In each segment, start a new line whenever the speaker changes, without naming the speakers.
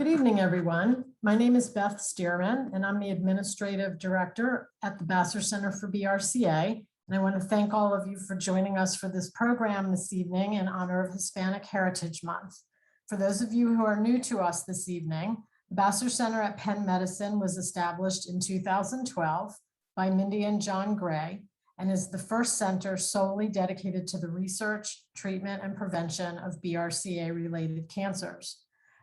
Good evening, everyone. My name is Beth Stearman, and I'm the Administrative Director at the Vassar Center for BRCA. And I want to thank all of you for joining us for this program this evening in honor of Hispanic Heritage Month. For those of you who are new to us this evening, the Vassar Center at Penn Medicine was established in 2012 by Mindy and John Gray and is the first center solely dedicated to the research, treatment, and prevention of BRCA-related cancers.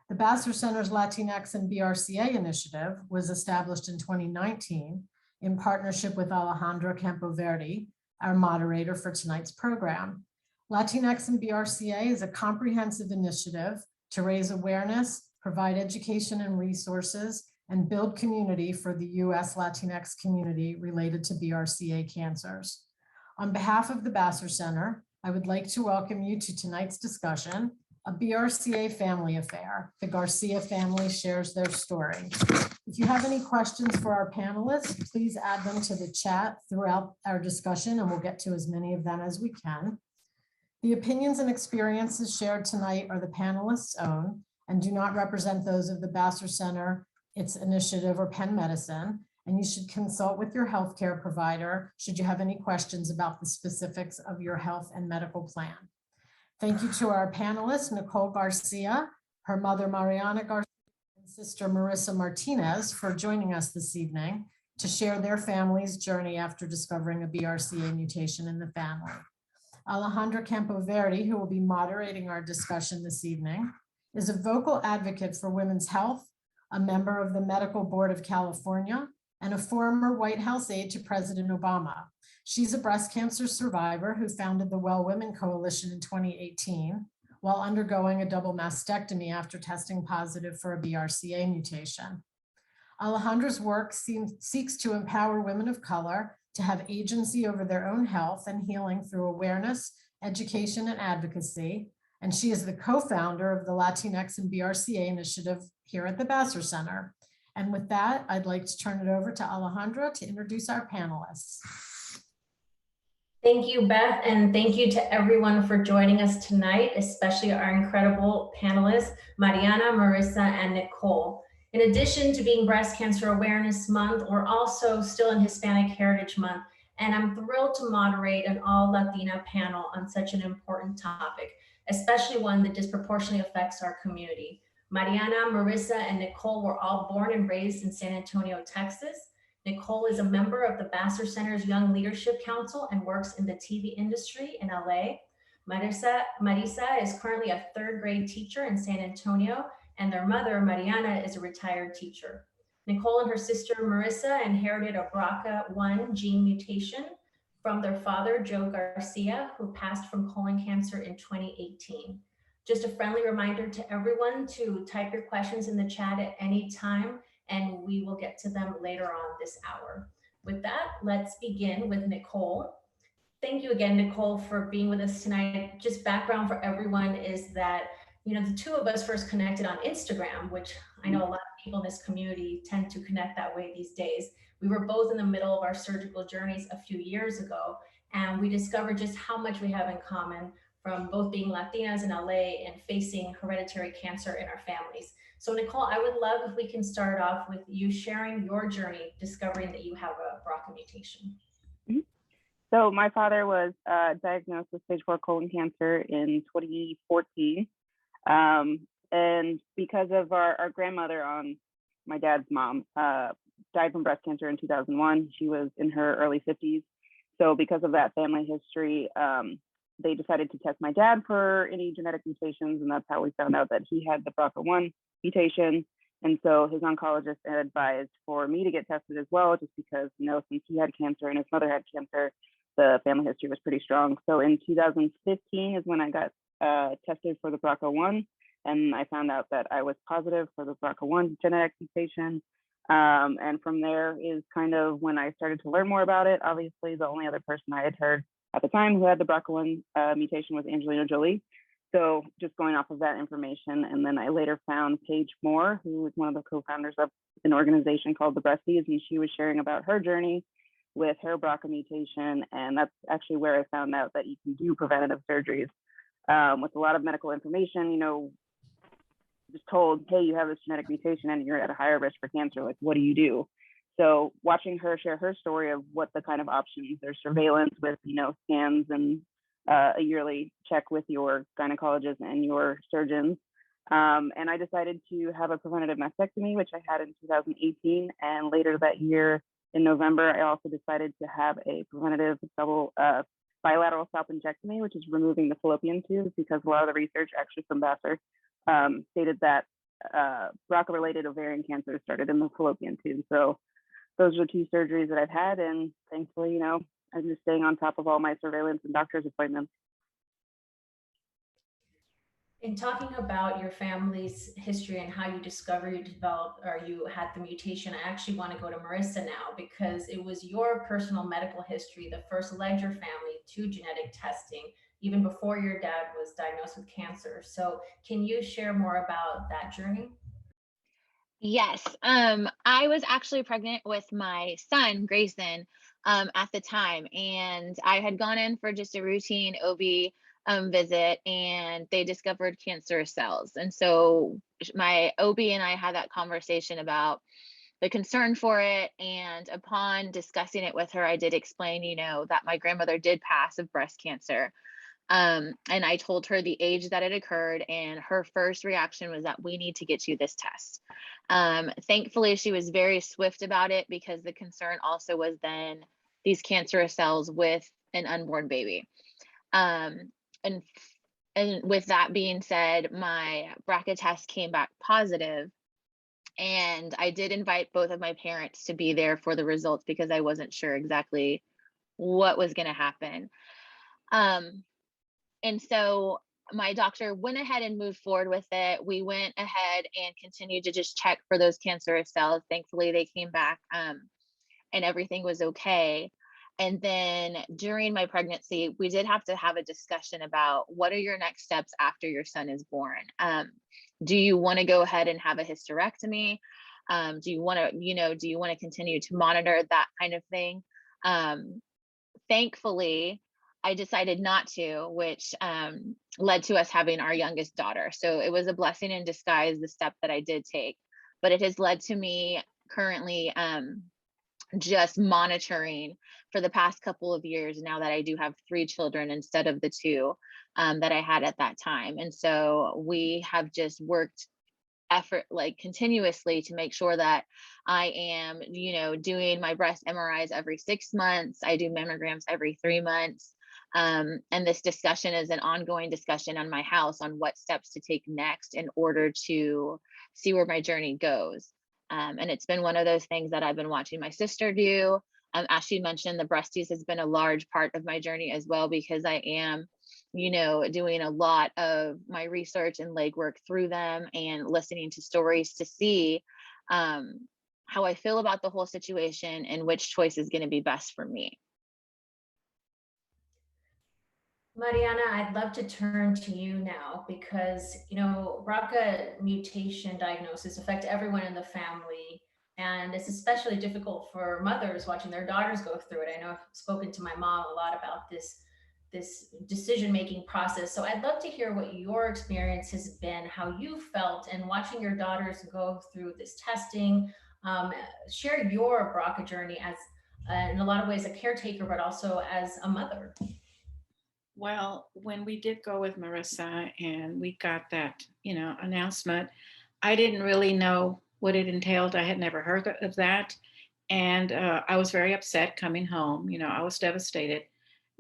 The Vassar Center's Latinx and BRCA initiative was established in 2019 in partnership with Alejandra Campoverdi, our moderator for tonight's program. Latinx and BRCA is a comprehensive initiative to raise awareness, provide education and resources, and build community for the U.S. Latinx community related to BRCA cancers. On behalf of the Vassar Center, I would like to welcome you to tonight's discussion, A BRCA Family Affair. The Garcia family shares their story. If you have any questions for our panelists, please add them to the chat throughout our discussion, and we'll get to as many of them as we can. The opinions and experiences shared tonight are the panelists' own and do not represent those of the Vassar Center, its initiative, or Penn Medicine, and you should consult with your healthcare provider should you have any questions about the specifics of your health and medical plan. Thank you to our panelists, Nicole Garcia, her mother, Mariana Garcia, and sister, Marisa Martinez, for joining us this evening to share their family's journey after discovering a BRCA mutation in the family. Alejandra Campoverdi, who will be moderating our discussion this evening, is a vocal advocate for women's health, a member of the Medical Board of California, and a former White House aide to President Obama. She's a breast cancer survivor who founded the Well Women Coalition in 2018 while undergoing a double mastectomy after testing positive for a BRCA mutation. Alejandra's work seeks to empower women of color to have agency over their own health and healing through awareness, education, and advocacy. And she is the co-founder of the Latinx and BRCA initiative here at the Vassar Center. And with that, I'd like to turn it over to Alejandra to introduce our panelists.
Thank you, Beth, and thank you to everyone for joining us tonight, especially our incredible panelists, Mariana, Marisa, and Nicole. In addition to being Breast Cancer Awareness Month, we're also still in Hispanic Heritage Month, and I'm thrilled to moderate an all-Latina panel on such an important topic, especially one that disproportionately affects our community. Mariana, Marisa, and Nicole were all born and raised in San Antonio, Texas. Nicole is a member of the Vassar Center's Young Leadership Council and works in the TV industry in LA. Marisa is currently a third grade teacher in San Antonio, and their mother, Mariana, is a retired teacher. Nicole and her sister, Marisa, inherited a BRCA1 gene mutation from their father, Joe Garcia, who passed from colon cancer in 2018. Just a friendly reminder to everyone to type your questions in the chat at any time, and we will get to them later on this hour. With that, let's begin with Nicole. Thank you again, Nicole, for being with us tonight. Just background for everyone is that, the two of us first connected on Instagram, which I know a lot of people in this community tend to connect that way these days. We were both in the middle of our surgical journeys a few years ago, and we discovered just how much we have in common from both being Latinas in LA and facing hereditary cancer in our families. So Nicole, I would love if we can start off with you sharing your journey discovering that you have a BRCA mutation.
So my father was diagnosed with stage 4 colon cancer in 2014. And because of our grandmother on my dad's mom died from breast cancer in 2001, she was in her early 50s. So because of that family history, they decided to test my dad for any genetic mutations, and that's how we found out that he had the BRCA1 mutation. And so his oncologist advised for me to get tested as well, just because, since he had cancer and his mother had cancer, the family history was pretty strong. So in 2015 is when I got tested for the BRCA1, and I found out that I was positive for the BRCA1 genetic mutation. And from there is kind of when I started to learn more about it. Obviously, the only other person I had heard at the time who had the BRCA1 mutation was Angelina Jolie. So just going off of that information, and then I later found Paige Moore, who was one of the co-founders of an organization called the Breasties, and she was sharing about her journey with her BRCA mutation, and that's actually where I found out that you can do preventative surgeries with a lot of medical information. just told, hey, you have this genetic mutation and you're at a higher risk for cancer. Like, what do you do? So watching her share her story of what the kind of options, there's surveillance with, scans and a yearly check with your gynecologist and your surgeons. And I decided to have a preventative mastectomy, which I had in 2018. And later that year in November, I also decided to have a preventative bilateral salpingectomy, which is removing the fallopian tubes, because a lot of the research actually from Vassar stated that BRCA-related ovarian cancer started in the fallopian tube. So those are two surgeries that I've had, and thankfully, I'm just staying on top of all my surveillance and doctor's appointments.
In talking about your family's history and how you discovered you developed or you had the mutation, I actually want to go to Marisa now, because it was your personal medical history that first led your family to genetic testing, even before your dad was diagnosed with cancer. So can you share more about that journey?
Yes. I was actually pregnant with my son, Grayson, at the time, and I had gone in for just a routine OB visit, and they discovered cancerous cells. And so my OB and I had that conversation about the concern for it. And upon discussing it with her, I did explain, that my grandmother did pass of breast cancer. And I told her the age that it occurred, and her first reaction was that we need to get you this test. Thankfully, she was very swift about it, because the concern also was then these cancerous cells with an unborn baby. And with that being said, my BRCA test came back positive, and I did invite both of my parents to be there for the results, because I wasn't sure exactly what was going to happen. And so my doctor went ahead and moved forward with it. We went ahead and continued to just check for those cancerous cells. Thankfully, they came back and everything was okay. And then during my pregnancy, we did have to have a discussion about what are your next steps after your son is born. Do you want to go ahead and have a hysterectomy? Do you want to, continue to monitor that kind of thing? Thankfully, I decided not to, which led to us having our youngest daughter. So it was a blessing in disguise, the step that I did take, but it has led to me currently just monitoring for the past couple of years now that I do have 3 children instead of the 2 that I had at that time. And so we have just worked continuously to make sure that I am, doing my breast MRIs every 6 months. I do mammograms every 3 months. And this discussion is an ongoing discussion on my house on what steps to take next in order to see where my journey goes. And it's been one of those things that I've been watching my sister do. As she mentioned, the breasties has been a large part of my journey as well, because I am, doing a lot of my research and legwork through them and listening to stories to see how I feel about the whole situation and which choice is going to be best for me.
Mariana, I'd love to turn to you now, because, BRCA mutation diagnosis affect everyone in the family. And it's especially difficult for mothers watching their daughters go through it. I know I've spoken to my mom a lot about this decision-making process. So I'd love to hear what your experience has been, how you felt in watching your daughters go through this testing. Share your BRCA journey as, in a lot of ways, a caretaker, but also as a mother.
Well, when we did go with Marisa and we got that, announcement, I didn't really know what it entailed. I had never heard of that. And I was very upset coming home. I was devastated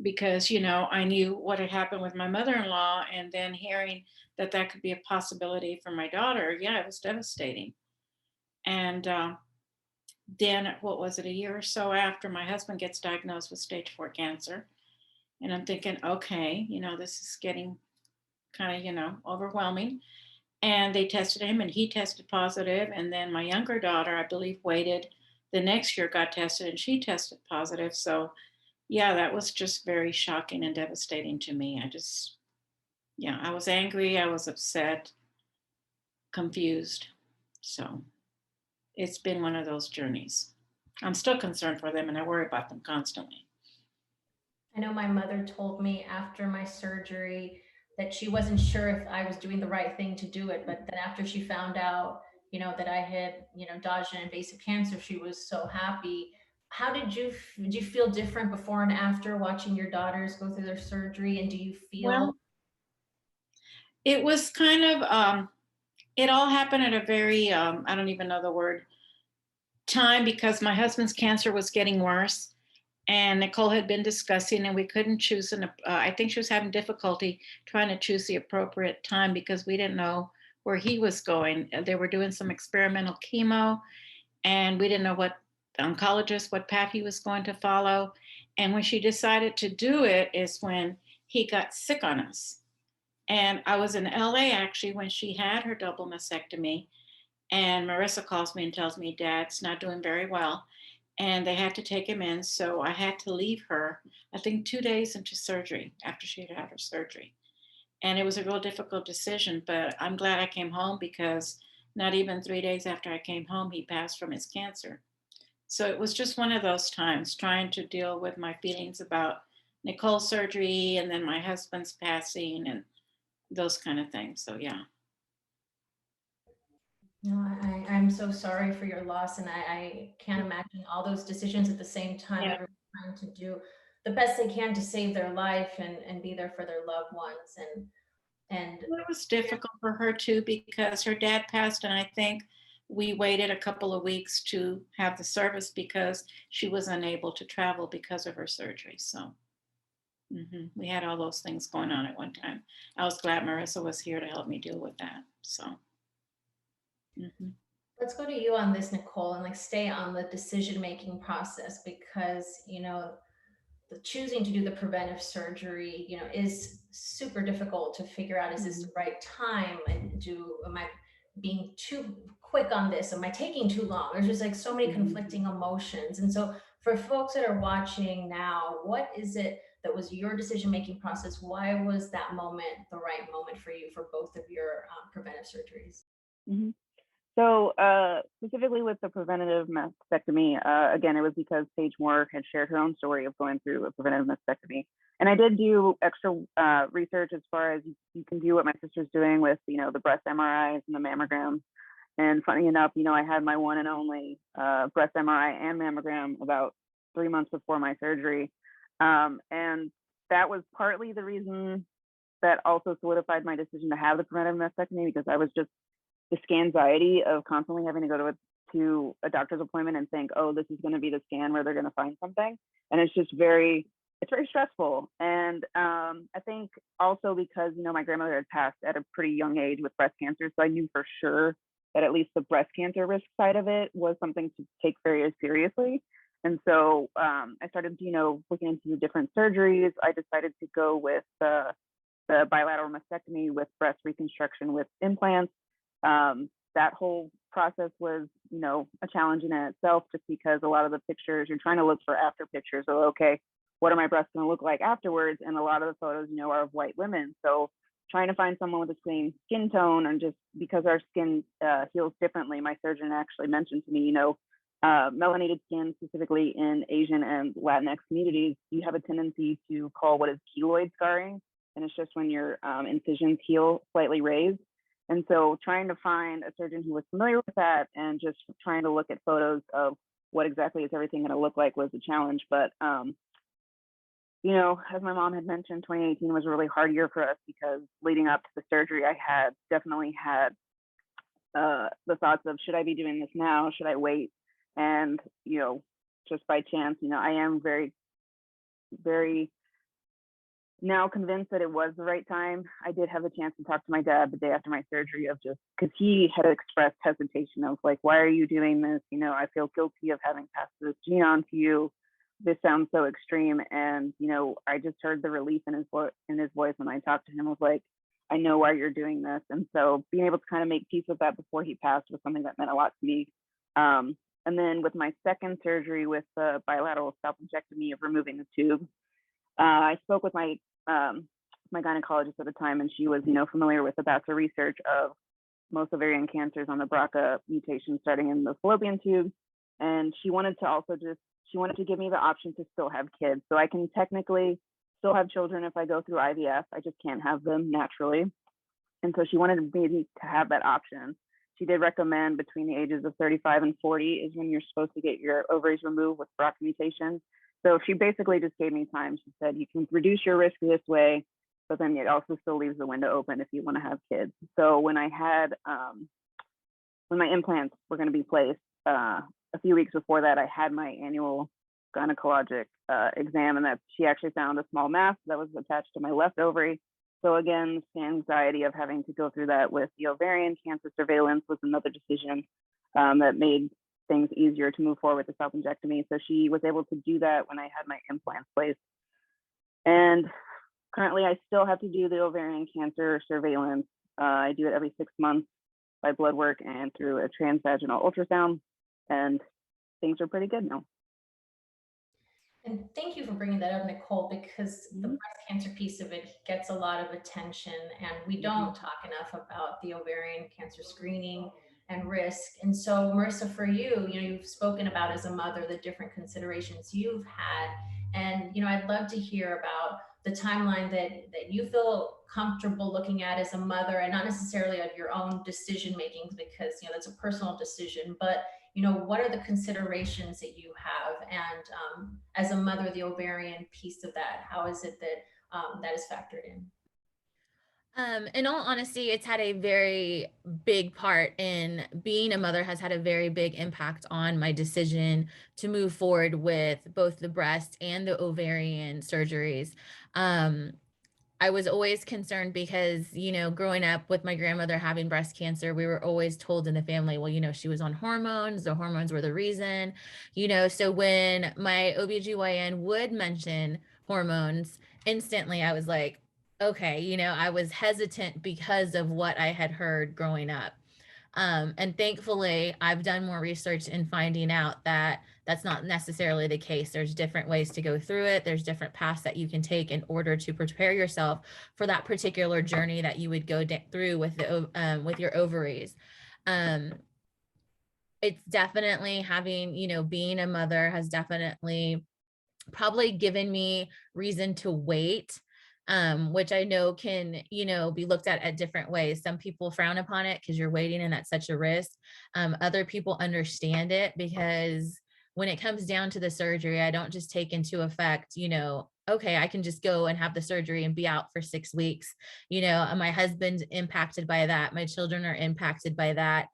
because, I knew what had happened with my mother-in-law, and then hearing that could be a possibility for my daughter. Yeah, it was devastating. And then, what was it, a year or so after, my husband gets diagnosed with stage 4 cancer. And I'm thinking, okay, this is getting kind of, overwhelming. And they tested him and he tested positive. And then my younger daughter, I believe, waited the next year, got tested, and she tested positive. So yeah, that was just very shocking and devastating to me. I was angry, I was upset, confused. So it's been one of those journeys. I'm still concerned for them and I worry about them constantly.
I know my mother told me after my surgery that she wasn't sure if I was doing the right thing to do it. But then after she found out, that I had, dodged an invasive cancer, she was so happy. How did you feel different before and after watching your daughters go through their surgery? And do you feel?
Well, it was kind of, it all happened at a very, I don't even know the word, time, because my husband's cancer was getting worse. And Nicole had been discussing, and we couldn't choose I think she was having difficulty trying to choose the appropriate time because we didn't know where he was going. They were doing some experimental chemo, and we didn't know what what path he was going to follow. And when she decided to do it is when he got sick on us. And I was in LA actually when she had her double mastectomy. And Marisa calls me and tells me Dad's not doing very well. And they had to take him in. So I had to leave her, I think 2 days into surgery after she had had her surgery. And it was a real difficult decision, but I'm glad I came home because not even 3 days after I came home, he passed from his cancer. So it was just one of those times trying to deal with my feelings about Nicole's surgery and then my husband's passing and those kind of things. So yeah.
No, I'm so sorry for your loss, and I can't imagine all those decisions at the same time.
Yeah.
Everyone's trying to do the best they can to save their life and be there for their loved ones. And
It was difficult for her too because her dad passed, and I think we waited a couple of weeks to have the service because she was unable to travel because of her surgery. So we had all those things going on at one time. I was glad Marisa was here to help me deal with that. So.
Let's go to you on this, Nicole, and stay on the decision-making process because, the choosing to do the preventive surgery, is super difficult to figure out, is this the right time? And am I being too quick on this? Am I taking too long? There's just so many conflicting emotions. And so for folks that are watching now, what is it that was your decision-making process? Why was that moment the right moment for you for both of your preventive surgeries?
So specifically with the preventative mastectomy, again, it was because Paige Moore had shared her own story of going through a preventative mastectomy. And I did do extra research as far as you can do what my sister's doing with, the breast MRIs and the mammograms. And funny enough, I had my one and only breast MRI and mammogram about 3 months before my surgery. And that was partly the reason that also solidified my decision to have the preventive mastectomy, because I was just the anxiety of constantly having to go to a doctor's appointment and think, oh, this is going to be the scan where they're going to find something. And it's very stressful. And I think also because, my grandmother had passed at a pretty young age with breast cancer. So I knew for sure that at least the breast cancer risk side of it was something to take very seriously. And so I started, looking into the different surgeries. I decided to go with the bilateral mastectomy with breast reconstruction with implants. That whole process was, a challenge in itself, just because a lot of the pictures, you're trying to look for after pictures. So, okay, what are my breasts going to look like afterwards? And a lot of the photos, are of white women. So trying to find someone with the same skin tone, and just because our skin heals differently, my surgeon actually mentioned to me, melanated skin, specifically in Asian and Latinx communities, you have a tendency to call what is keloid scarring. And it's just when your incisions heal slightly raised. And so trying to find a surgeon who was familiar with that and just trying to look at photos of what exactly is everything going to look like was a challenge. But, as my mom had mentioned, 2018 was a really hard year for us because leading up to the surgery, I had definitely had the thoughts of, should I be doing this now? Should I wait? And, just by chance, I am very, very now convinced that it was the right time. I did have a chance to talk to my dad the day after my surgery of just because he had expressed hesitation of why are you doing this? I feel guilty of having passed this gene on to you. This sounds so extreme. And, I just heard the relief in his voice when I talked to him. Was like, I know why you're doing this. And so being able to kind of make peace with that before he passed was something that meant a lot to me. And then with my second surgery with the bilateral scalpectomy of removing the tube, I spoke with my gynecologist at the time, and she was, familiar with the BRCA research of most ovarian cancers on the BRCA mutation starting in the fallopian tube. And she wanted to give me the option to still have kids. So I can technically still have children if I go through IVF. I just can't have them naturally. And so she wanted me to have that option. She did recommend between the ages of 35 and 40 is when you're supposed to get your ovaries removed with BRCA mutation. So she basically just gave me time. She said, you can reduce your risk this way, but then it also still leaves the window open if you want to have kids. So when I had, when my implants were going to be placed, a few weeks before that, I had my annual gynecologic exam, and that she actually found a small mass that was attached to my left ovary. So again, the anxiety of having to go through that with the ovarian cancer surveillance was another decision that made things easier to move forward with the self-injectomy. So she was able to do that when I had my implants placed. And currently I still have to do the ovarian cancer surveillance. I do it every 6 months by blood work and through a transvaginal ultrasound, and things are pretty good now.
And thank you for bringing that up, Nicole, because the breast cancer piece of it gets a lot of attention, and we don't talk enough about the ovarian cancer screening and risk. And so, Marisa, for you, you've spoken about as a mother the different considerations you've had, and I'd love to hear about the timeline that you feel comfortable looking at as a mother, and not necessarily of your own decision making, because that's a personal decision, but what are the considerations that you have? And as a mother, the ovarian piece of that, how is it that that is factored in?
In all honesty, it's had a very big part in being a mother, has had a very big impact on my decision to move forward with both the breast and the ovarian surgeries. I was always concerned because, growing up with my grandmother having breast cancer, we were always told in the family, well, she was on hormones, the hormones were the reason, so when my OBGYN would mention hormones, instantly I was like, okay, I was hesitant because of what I had heard growing up. And thankfully, I've done more research in finding out that that's not necessarily the case. There's different ways to go through it. There's different paths that you can take in order to prepare yourself for that particular journey that you would go through with your ovaries. It's definitely being a mother has definitely probably given me reason to wait, which I know can, be looked at different ways. Some people frown upon it because you're waiting and that's such a risk. Other people understand it because when it comes down to the surgery, I don't just take into effect, okay, I can just go and have the surgery and be out for 6 weeks. My husband's impacted by that. My children are impacted by that.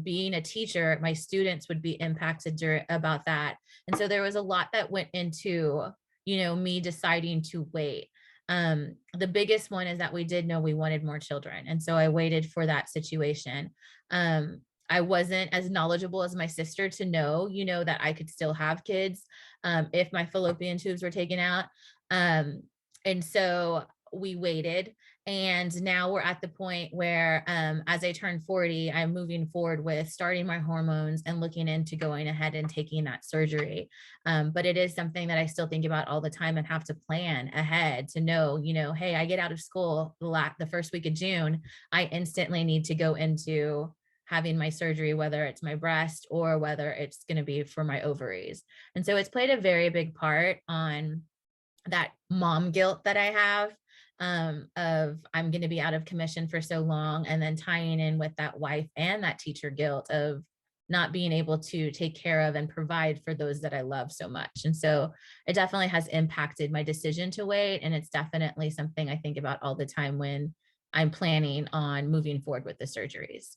Being a teacher, my students would be impacted about that. And so there was a lot that went into, me deciding to wait. The biggest one is that we did know we wanted more children. And so I waited for that situation. I wasn't as knowledgeable as my sister to know, that I could still have kids if my fallopian tubes were taken out. And so we waited. And now we're at the point where as I turn 40, I'm moving forward with starting my hormones and looking into going ahead and taking that surgery. But it is something that I still think about all the time and have to plan ahead to know, hey, I get out of school the first week of June, I instantly need to go into having my surgery, whether it's my breast or whether it's going to be for my ovaries. And so it's played a very big part on that mom guilt that I have of I'm going to be out of commission for so long, and then tying in with that wife and that teacher guilt of not being able to take care of and provide for those that I love so much. And so it definitely has impacted my decision to wait. And it's definitely something I think about all the time when I'm planning on moving forward with the surgeries.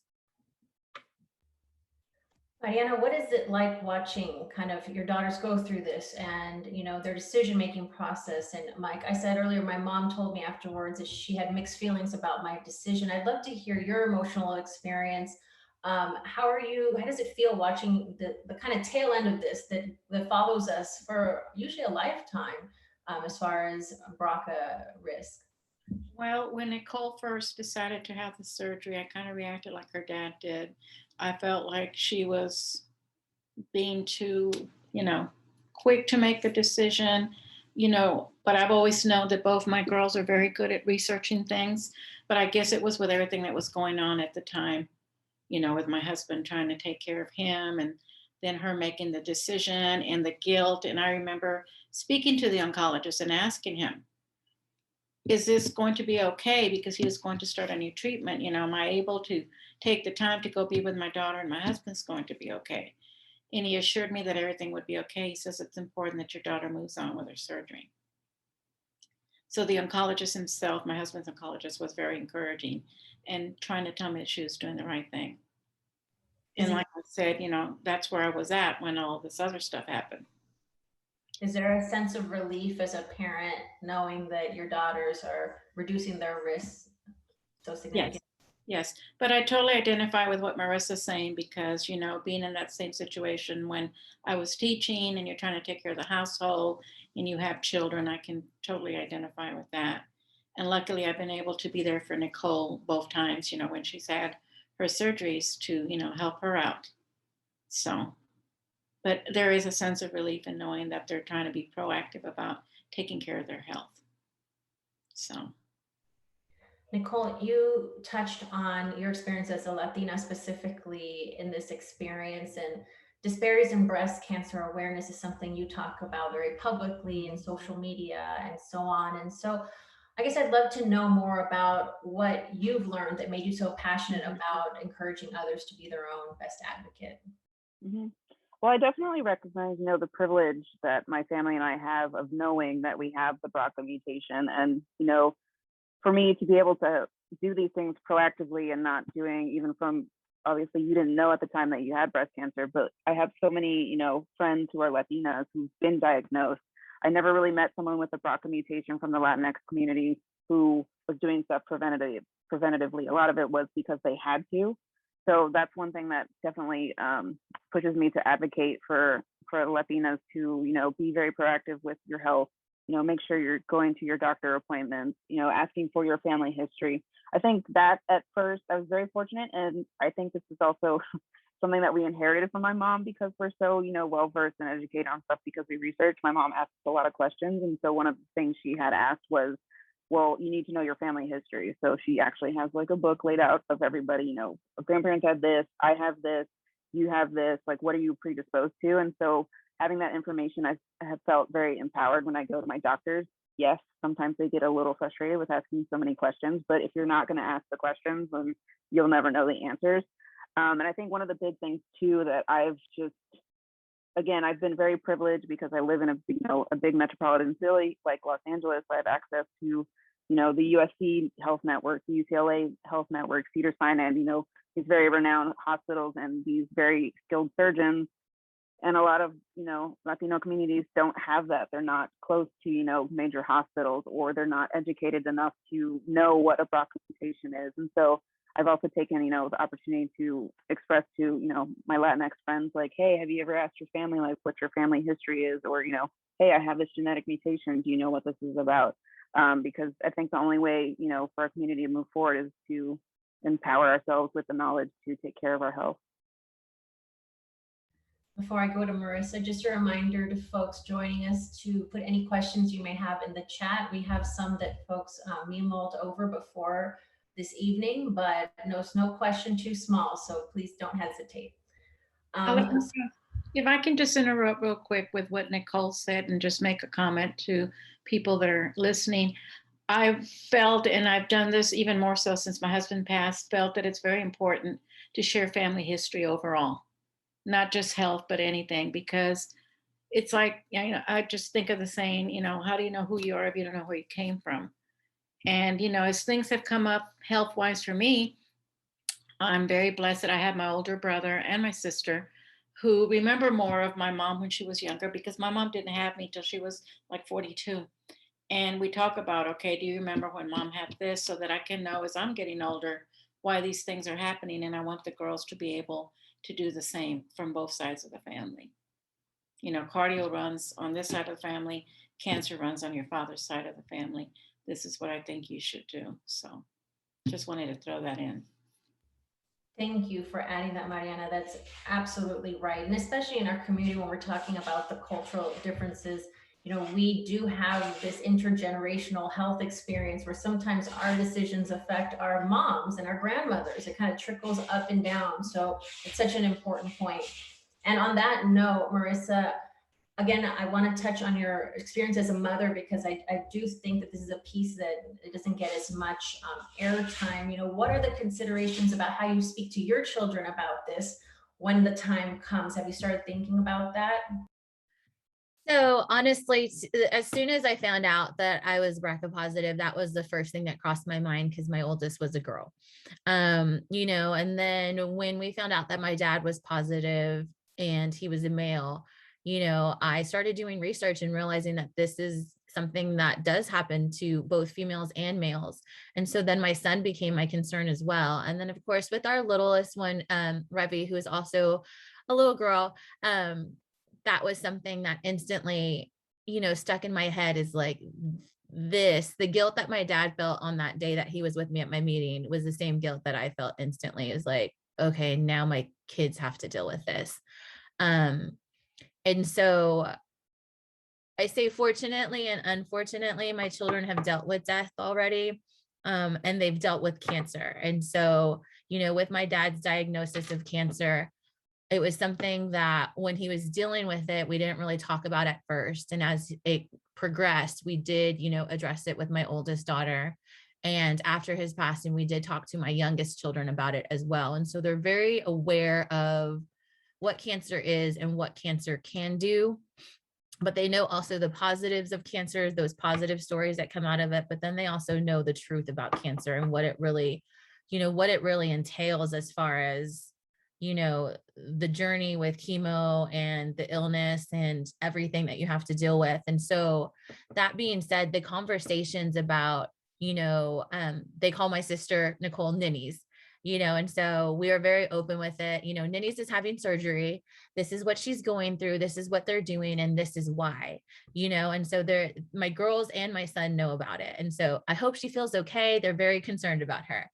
Mariana, what is it like watching kind of your daughters go through this and, their decision-making process? And Mike, I said earlier, my mom told me afterwards that she had mixed feelings about my decision. I'd love to hear your emotional experience. How does it feel watching the kind of tail end of this that follows us for usually a lifetime as far as BRCA risk?
Well, when Nicole first decided to have the surgery, I kind of reacted like her dad did. I felt like she was being too, quick to make the decision, but I've always known that both my girls are very good at researching things. But I guess it was with everything that was going on at the time, with my husband trying to take care of him and then her making the decision and the guilt. And I remember speaking to the oncologist and asking him, is this going to be okay? Because he was going to start a new treatment. Am I able to take the time to go be with my daughter, and my husband's going to be okay? And he assured me that everything would be okay. He says it's important that your daughter moves on with her surgery. So the oncologist himself, my husband's oncologist, was very encouraging and trying to tell me that she was doing the right thing. And like I said, that's where I was at when all this other stuff happened.
Is there a sense of relief as a parent knowing that your daughters are reducing their risks so significantly?
Yes. But I totally identify with what Marisa's saying, because, being in that same situation when I was teaching and you're trying to take care of the household and you have children, I can totally identify with that. And luckily I've been able to be there for Nicole both times, when she's had her surgeries, to, help her out. So, but there is a sense of relief in knowing that they're trying to be proactive about taking care of their health. So.
Nicole, you touched on your experience as a Latina specifically in this experience, and disparities in breast cancer awareness is something you talk about very publicly in social media and so on. And so I guess I'd love to know more about what you've learned that made you so passionate about encouraging others to be their own best advocate.
Mm-hmm. Well, I definitely recognize, the privilege that my family and I have of knowing that we have the BRCA mutation. And, for me to be able to do these things proactively and not doing, even from, obviously you didn't know at the time that you had breast cancer, but I have so many, friends who are Latinas who've been diagnosed. I never really met someone with a BRCA mutation from the Latinx community who was doing stuff preventatively. A lot of it was because they had to. So that's one thing that definitely pushes me to advocate for Latinas to, be very proactive with your health. Make sure you're going to your doctor appointments, asking for your family history. I think that at first I was very fortunate. And I think this is also something that we inherited from my mom, because we're so, well-versed and educated on stuff because we research. My mom asked a lot of questions. And so one of the things she had asked was, well, you need to know your family history. So she actually has like a book laid out of everybody, grandparents had this, I have this, you have this, like, what are you predisposed to? And so having that information, I have felt very empowered when I go to my doctors. Yes, sometimes they get a little frustrated with asking so many questions, but if you're not going to ask the questions, then you'll never know the answers. And I think one of the big things too that I've been very privileged because I live in a big metropolitan city like Los Angeles. I have access to, the USC Health Network, the UCLA Health Network, Cedars-Sinai, these very renowned hospitals and these very skilled surgeons. And a lot of, Latino communities don't have that. They're not close to, major hospitals, or they're not educated enough to know what a BRCA mutation is. And so I've also taken, the opportunity to express to, my Latinx friends, like, hey, have you ever asked your family, like, what your family history is? Or, hey, I have this genetic mutation. Do you know what this is about? Because I think the only way, for our community to move forward is to empower ourselves with the knowledge to take care of our health.
Before I go to Marisa, just a reminder to folks joining us to put any questions you may have in the chat. We have some that folks emailed over before this evening, but no question too small, so please don't hesitate.
If I can just interrupt real quick with what Nicole said and just make a comment to people that are listening. I've felt, and I've done this even more so since my husband passed, felt that it's very important to share family history overall, not just health, but anything, because it's like, I just think of the saying, how do you know who you are if you don't know where you came from? And, as things have come up health-wise for me, I'm very blessed that I have my older brother and my sister who remember more of my mom when she was younger, because my mom didn't have me till she was like 42. And we talk about, okay, do you remember when mom had this, so that I can know as I'm getting older why these things are happening. And I want the girls to be able to do the same from both sides of the family. Cardio runs on this side of the family, cancer runs on your father's side of the family. This is what I think you should do. So just wanted to throw that in.
Thank you for adding that, Mariana. That's absolutely right. And especially in our community, when we're talking about the cultural differences, we do have this intergenerational health experience where sometimes our decisions affect our moms and our grandmothers. It kind of trickles up and down. So it's such an important point. And on that note, Marisa, again, I want to touch on your experience as a mother, because I do think that this is a piece that it doesn't get as much airtime. You know, what are the considerations about how you speak to your children about this when the time comes? Have you started thinking about that?
So honestly, as soon as I found out that I was BRCA positive, that was the first thing that crossed my mind, because my oldest was a girl. You know, and then when we found out that my dad was positive and he was a male, you know, I started doing research and realizing that this is something that does happen to both females and males. And so then my son became my concern as well. And then of course, with our littlest one, Revi, who is also a little girl, that was something that instantly, you know, stuck in my head, is like, the guilt that my dad felt on that day that he was with me at my meeting was the same guilt that I felt instantly. Is like, okay, now my kids have to deal with this. And so I say fortunately and unfortunately, my children have dealt with death already, and they've dealt with cancer. And so, you know, with my dad's diagnosis of cancer, it was something that when he was dealing with it, we didn't really talk about at first. And as it progressed, we did, you know, address it with my oldest daughter. And after his passing, we did talk to my youngest children about it as well. And so they're very aware of what cancer is and what cancer can do. But they know also the positives of cancer, those positive stories that come out of it. But then they also know the truth about cancer and what it really, you know, what it really entails as far as, you know, the journey with chemo and the illness and everything that you have to deal with. And so that being said, the conversations about, you know, they call my sister Nicole Ninnies, you know, and so we are very open with it. You know, Ninnies is having surgery. This is what she's going through. This is what they're doing. And this is why, you know, and so my girls and my son know about it. And so I hope she feels okay. They're very concerned about her.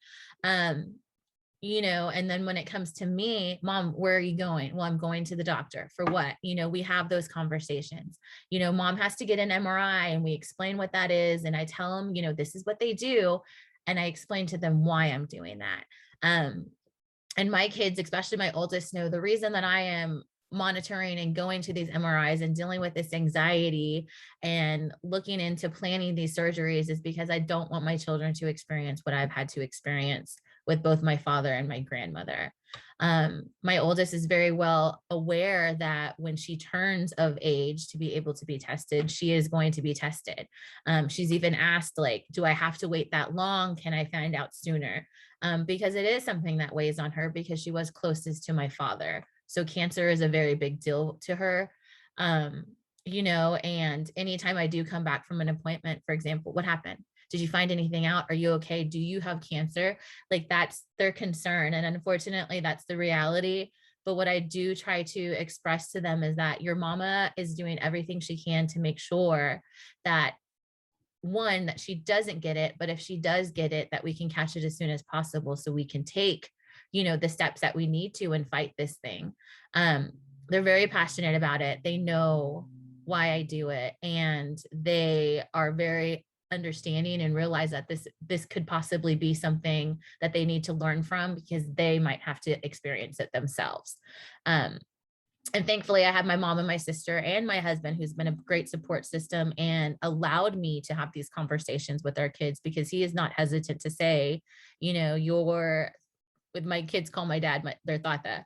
You know, and then when it comes to me, Mom, where are you going? Well, I'm going to the doctor. For what? You know, we have those conversations. You know, Mom has to get an MRI, and we explain what that is. And I tell them, you know, this is what they do. And I explain to them why I'm doing that. And my kids, especially my oldest, know the reason that I am monitoring and going to these MRIs and dealing with this anxiety and looking into planning these surgeries is because I don't want my children to experience what I've had to experience with both my father and my grandmother. My oldest is very well aware that when she turns of age to be able to be tested, she is going to be tested. She's even asked, like, do I have to wait that long? Can I find out sooner? Because it is something that weighs on her, because she was closest to my father. So cancer is a very big deal to her. You know, and anytime I do come back from an appointment, for example, what happened? Did you find anything out? Are you okay? Do you have cancer? Like, that's their concern. And unfortunately, that's the reality. But what I do try to express to them is that your mama is doing everything she can to make sure that, one, that she doesn't get it, but if she does get it, that we can catch it as soon as possible so we can take, you know, the steps that we need to and fight this thing. They're very passionate about it. They know why I do it, and they are very understanding and realize that this could possibly be something that they need to learn from, because they might have to experience it themselves. And thankfully, I have my mom and my sister and my husband, who's been a great support system and allowed me to have these conversations with our kids, because he is not hesitant to say, you know, with my kids call my dad,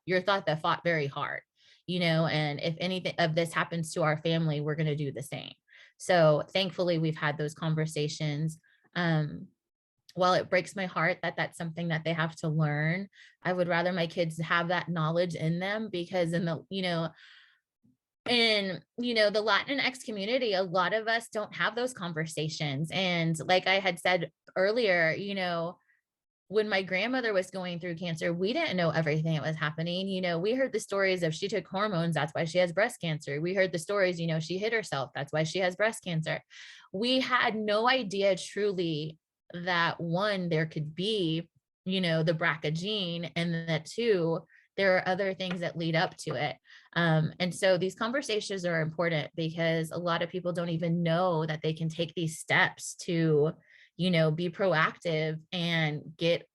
your thought that fought very hard, you know, and if anything of this happens to our family, we're going to do the same. So thankfully, we've had those conversations. While it breaks my heart that that's something that they have to learn, I would rather my kids have that knowledge in them, because in the, you know, in, you know, the Latinx community, a lot of us don't have those conversations. And like I had said earlier, you know, when my grandmother was going through cancer, we didn't know everything that was happening. You know, we heard the stories of she took hormones, that's why she has breast cancer. We heard the stories, you know, she hit herself, that's why she has breast cancer. We had no idea truly that, one, there could be, you know, the BRCA gene, and that two, there are other things that lead up to it. And so these conversations are important, because a lot of people don't even know that they can take these steps to, you know, be proactive and get,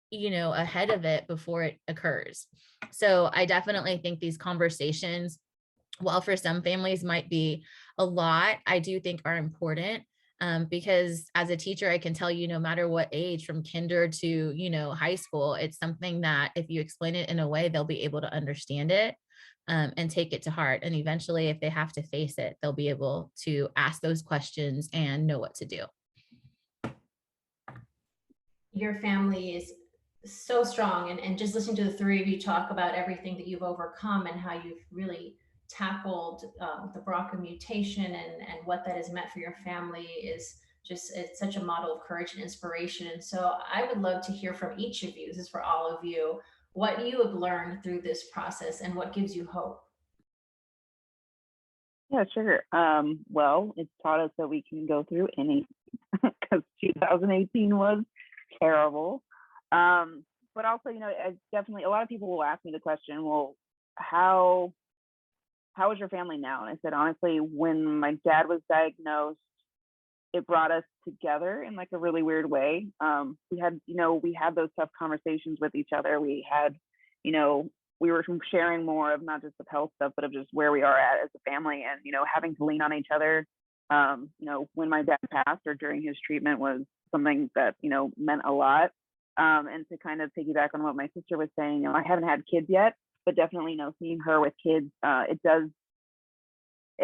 you know, ahead of it before it occurs. So I definitely think these conversations while for some families might be a lot, I do think are important. Because as a teacher, I can tell you, no matter what age, from kinder to, high school, it's something that if you explain it in a way, they'll be able to understand it, and take it to heart. And eventually, if they have to face it, they'll be able to ask those questions and know what to do.
Your family is so strong, and just listening to the three of you talk about everything that you've overcome and how you've really tackled the BRCA mutation and what that has meant for your family is just, it's such a model of courage and inspiration. And so I would love to hear from each of you, this is for all of you, what you have learned through this process and what gives you hope.
Yeah, sure. Well, it's taught us that we can go through any, because 2018 was terrible. But also, I definitely, a lot of people will ask me the question, well, how is your family now? And I said, honestly, when my dad was diagnosed, it brought us together in like a really weird way. We had those tough conversations with each other. We had, we were sharing more of not just the health stuff, but of just where we are at as a family, and, having to lean on each other. When my dad passed or during his treatment was something that, meant a lot. And to kind of piggyback on what my sister was saying, I haven't had kids yet, but definitely, seeing her with kids, it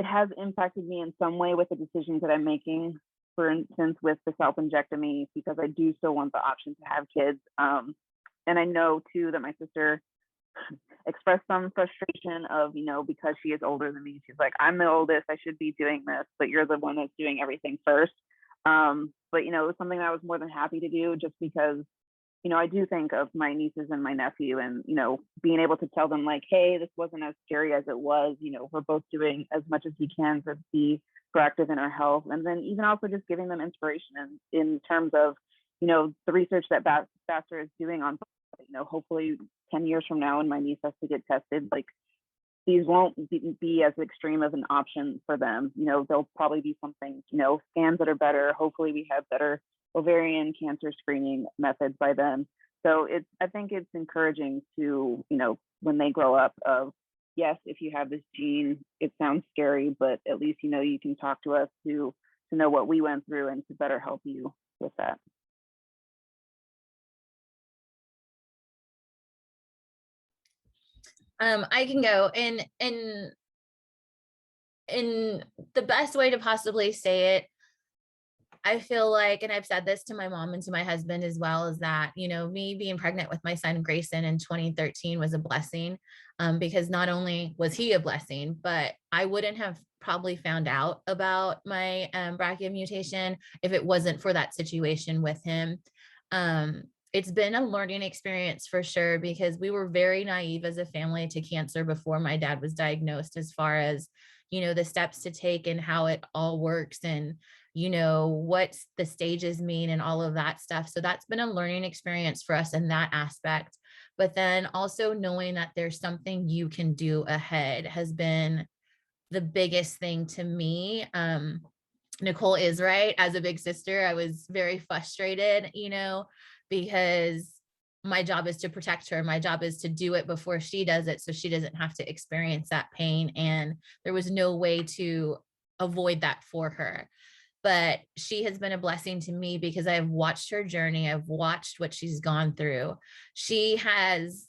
has impacted me in some way with the decisions that I'm making. For instance, with the self-injectomy, because I do still want the option to have kids. And I know too that my sister expressed some frustration of, because she is older than me, she's like, I'm the oldest, I should be doing this, but you're the one that's doing everything first. But it was something that I was more than happy to do, just because, I do think of my nieces and my nephew, and, being able to tell them like, hey, this wasn't as scary as it was, we're both doing as much as we can to be proactive in our health. And then even also just giving them inspiration in terms of, the research that Baxter is doing on, hopefully 10 years from now when my niece has to get tested, like, these won't be as extreme of an option for them. There'll probably be something, scans that are better. Hopefully we have better ovarian cancer screening methods by then. So I think it's encouraging to, when they grow up, of, yes, if you have this gene, it sounds scary, but at least, you can talk to us to know what we went through and to better help you with that.
I can go in the best way to possibly say it. I feel like, and I've said this to my mom and to my husband as well, is that, me being pregnant with my son Grayson in 2013 was a blessing, because not only was he a blessing, but I wouldn't have probably found out about my BRCA mutation if it wasn't for that situation with him. It's been a learning experience for sure, because we were very naive as a family to cancer before my dad was diagnosed, as far as, the steps to take and how it all works, and, what the stages mean and all of that stuff. So that's been a learning experience for us in that aspect. But then also knowing that there's something you can do ahead has been the biggest thing to me. Nicole is right. As a big sister, I was very frustrated, because my job is to protect her. My job is to do it before she does it, so she doesn't have to experience that pain. And there was no way to avoid that for her. But she has been a blessing to me, because I've watched her journey. I've watched what she's gone through. She has,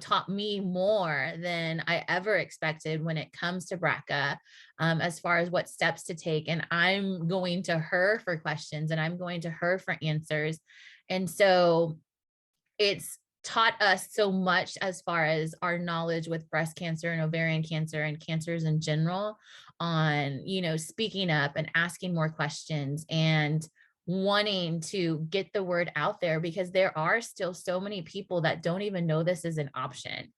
taught me more than I ever expected when it comes to BRCA, as far as what steps to take. And I'm going to her for questions, and I'm going to her for answers. And so it's taught us so much as far as our knowledge with breast cancer and ovarian cancer and cancers in general, on, speaking up and asking more questions and wanting to get the word out there, because there are still so many people that don't even know this is an option.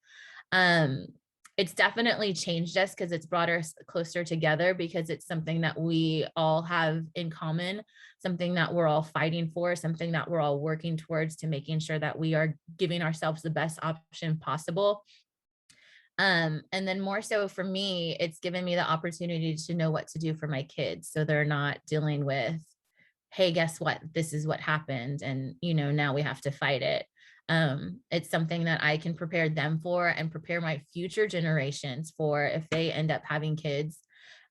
It's definitely changed us, because it's brought us closer together, because it's something that we all have in common, something that we're all fighting for, something that we're all working towards, to making sure that we are giving ourselves the best option possible. And then more so for me, it's given me the opportunity to know what to do for my kids, so they're not dealing with, hey, guess what? This is what happened. And, now we have to fight it. It's something that I can prepare them for and prepare my future generations for if they end up having kids.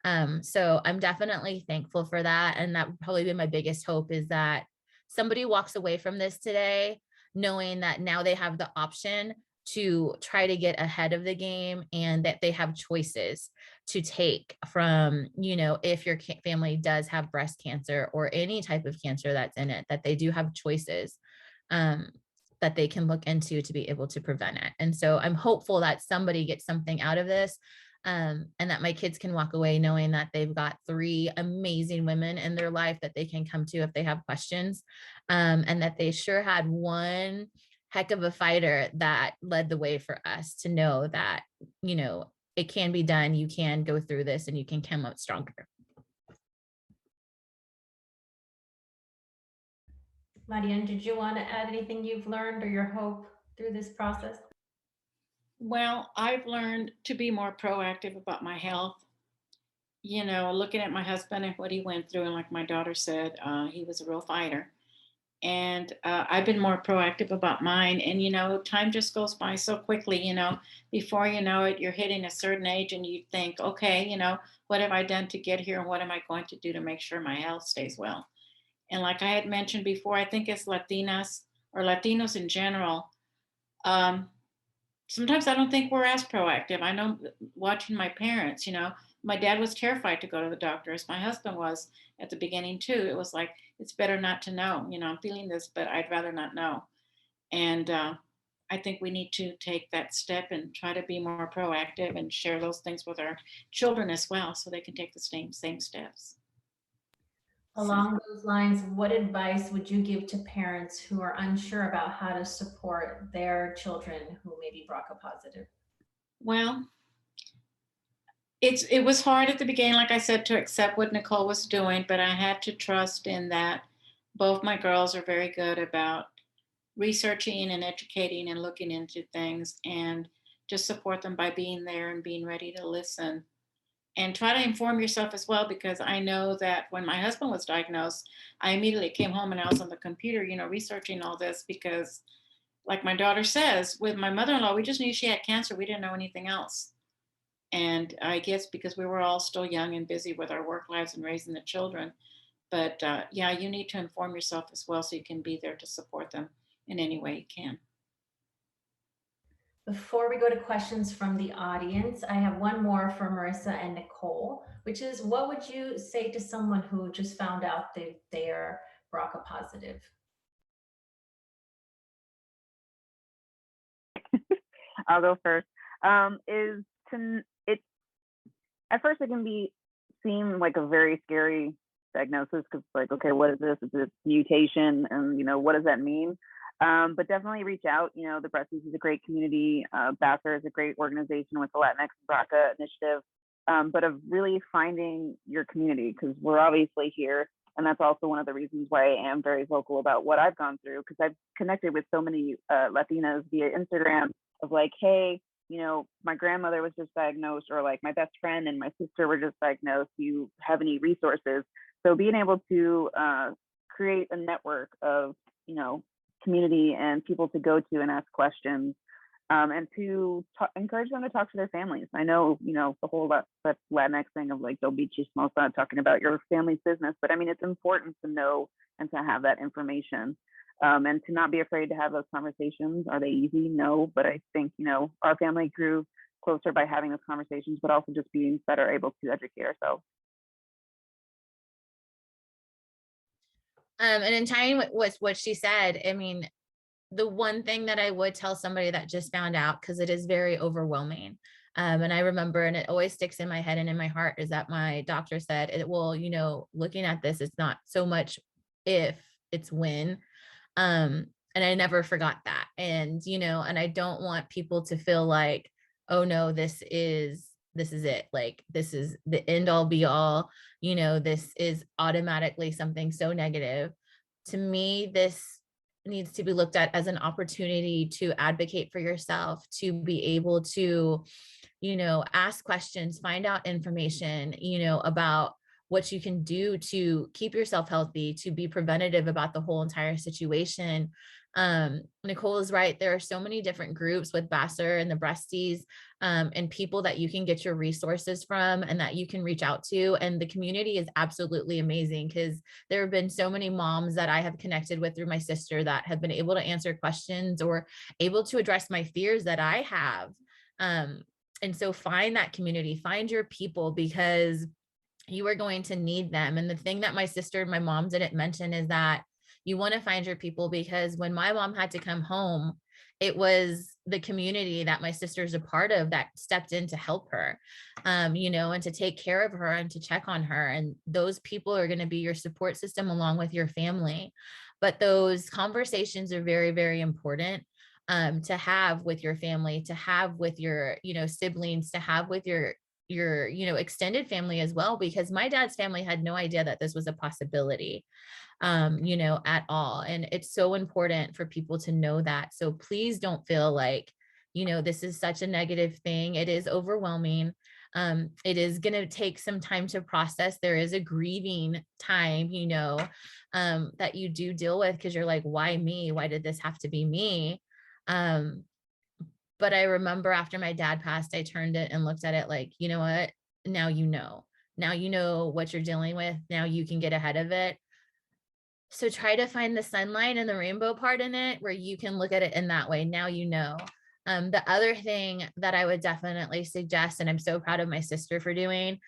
So I'm definitely thankful for that. And that would probably be my biggest hope, is that somebody walks away from this today knowing that now they have the option to try to get ahead of the game, and that they have choices to take from, if your family does have breast cancer or any type of cancer that's in it, that they do have choices that they can look into to be able to prevent it. And so I'm hopeful that somebody gets something out of this, and that my kids can walk away knowing that they've got 3 amazing women in their life that they can come to if they have questions, and that they sure had one heck of a fighter that led the way for us to know that, it can be done. You can go through this and you can come out stronger.
Mariana, did you want to add anything you've learned or your hope through this process?
Well, I've learned to be more proactive about my health. Looking at my husband and what he went through, and like my daughter said, he was a real fighter. And I've been more proactive about mine. And, time just goes by so quickly, before you know it, you're hitting a certain age and you think, okay, what have I done to get here? And what am I going to do to make sure my health stays well? And like I had mentioned before, I think as Latinas or Latinos in general, sometimes I don't think we're as proactive. I know watching my parents, my dad was terrified to go to the doctor, as my husband was at the beginning too. It was like, it's better not to know, I'm feeling this, but I'd rather not know. And I think we need to take that step and try to be more proactive and share those things with our children as well, so they can take the same steps.
Along those lines, what advice would you give to parents who are unsure about how to support their children who may be BRCA positive?
Well, it was hard at the beginning, like I said, to accept what Nicole was doing, but I had to trust in that both my girls are very good about researching and educating and looking into things, and just support them by being there and being ready to listen. And try to inform yourself as well, because I know that when my husband was diagnosed, I immediately came home and I was on the computer, researching all this, because like my daughter says, with my mother-in-law, we just knew she had cancer. We didn't know anything else. And I guess because we were all still young and busy with our work lives and raising the children. But yeah, you need to inform yourself as well, so you can be there to support them in any way you can.
Before we go to questions from the audience, I have one more for Marisa and Nicole, which is, what would you say to someone who just found out that they are BRCA positive?
I'll go first. At first it can seem like a very scary diagnosis, because like, okay, what is this? It's a mutation, and what does that mean? But definitely reach out. The Breast is a great community. BASR is a great organization with the Latinx BRCA initiative, but of really finding your community, because we're obviously here. And that's also one of the reasons why I am very vocal about what I've gone through, because I've connected with so many Latinas via Instagram of like, hey, my grandmother was just diagnosed, or like my best friend and my sister were just diagnosed. Do you have any resources? So being able to create a network of, community and people to go to and ask questions, and to encourage them to talk to their families. I know, the whole that Latinx thing of like, don't be chismosa, talking about your family's business, but I mean, it's important to know and to have that information, and to not be afraid to have those conversations. Are they easy? No, but I think, our family grew closer by having those conversations, but also just being better able to educate ourselves.
And in tying with what she said, I mean, the one thing that I would tell somebody that just found out, because it is very overwhelming. And I remember, and it always sticks in my head and in my heart, is that my doctor said, looking at this, it's not so much if, it's when. And I never forgot that. And, and I don't want people to feel like, oh no, this is it. Like, this is the end all be all, this is automatically something so negative. To me, this needs to be looked at as an opportunity to advocate for yourself, to be able to, ask questions, find out information, about what you can do to keep yourself healthy, to be preventative about the whole entire situation. Nicole is right. There are so many different groups with Vassar and the Breasties, and people that you can get your resources from and that you can reach out to. And the community is absolutely amazing, because there have been so many moms that I have connected with through my sister that have been able to answer questions or able to address my fears that I have. And so find that community, find your people, because you are going to need them. And the thing that my sister and my mom didn't mention is that you want to find your people, because when my mom had to come home, it was the community that my sister's a part of that stepped in to help her, you know, and to take care of her and to check on her. And those people are going to be your support system along with your family. But those conversations are very, very important to have with your family, to have with your, you know, siblings, to have with your, you know, extended family as well, because my dad's family had no idea that this was a possibility, you know, at all. And it's so important for people to know that. So please don't feel like, you know, this is such a negative thing. It is overwhelming. It is going to take some time to process. There is a grieving time, you know, that you do deal with, because you're like, why me? Why did this have to be me? But I remember after my dad passed, I turned it and looked at it like, you know what? Now you know. Now you know what you're dealing with. Now you can get ahead of it. So try to find the sunlight and the rainbow part in it, where you can look at it in that way. Now you know. The other thing that I would definitely suggest, and I'm so proud of my sister for doing,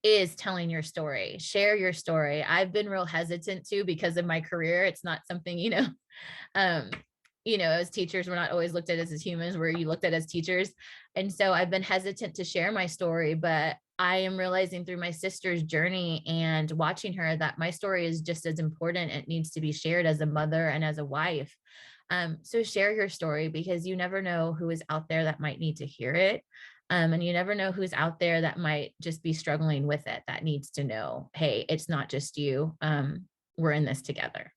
is telling your story. Share your story. I've been real hesitant to, because of my career. It's not something, you know, as teachers, we're not always looked at as humans, where you looked at as teachers. And so I've been hesitant to share my story, but I am realizing through my sister's journey and watching her that my story is just as important. It needs to be shared as a mother and as a wife. So share your story, because you never know who is out there that might need to hear it. And you never know who's out there that might just be struggling with it, that needs to know, hey, it's not just you. We're in this together.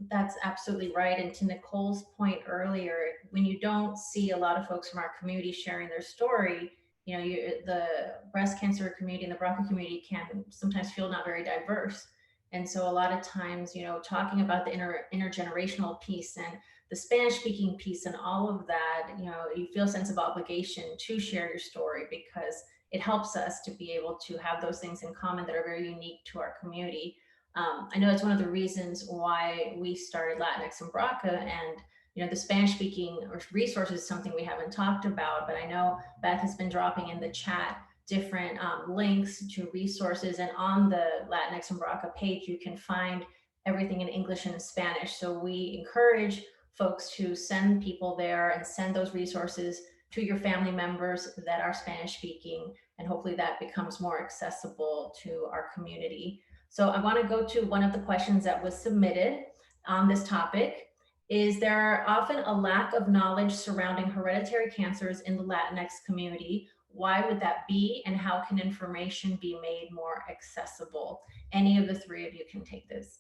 That's absolutely right. And to Nicole's point earlier, when you don't see a lot of folks from our community sharing their story, you know, the breast cancer community and the BRCA community can sometimes feel not very diverse. And so a lot of times, you know, talking about the intergenerational piece and the Spanish speaking piece and all of that, you know, you feel a sense of obligation to share your story, because it helps us to be able to have those things in common that are very unique to our community. I know it's one of the reasons why we started Latinx and BRCA, and you know, the Spanish speaking resources is something we haven't talked about, but I know Beth has been dropping in the chat different links to resources, and on the Latinx and BRCA page, you can find everything in English and Spanish. So we encourage folks to send people there and send those resources to your family members that are Spanish speaking, and hopefully that becomes more accessible to our community. So I want to go to one of the questions that was submitted on this topic. Is there often a lack of knowledge surrounding hereditary cancers in the Latinx community? Why would that be? And how can information be made more accessible? Any of the three of you can take this.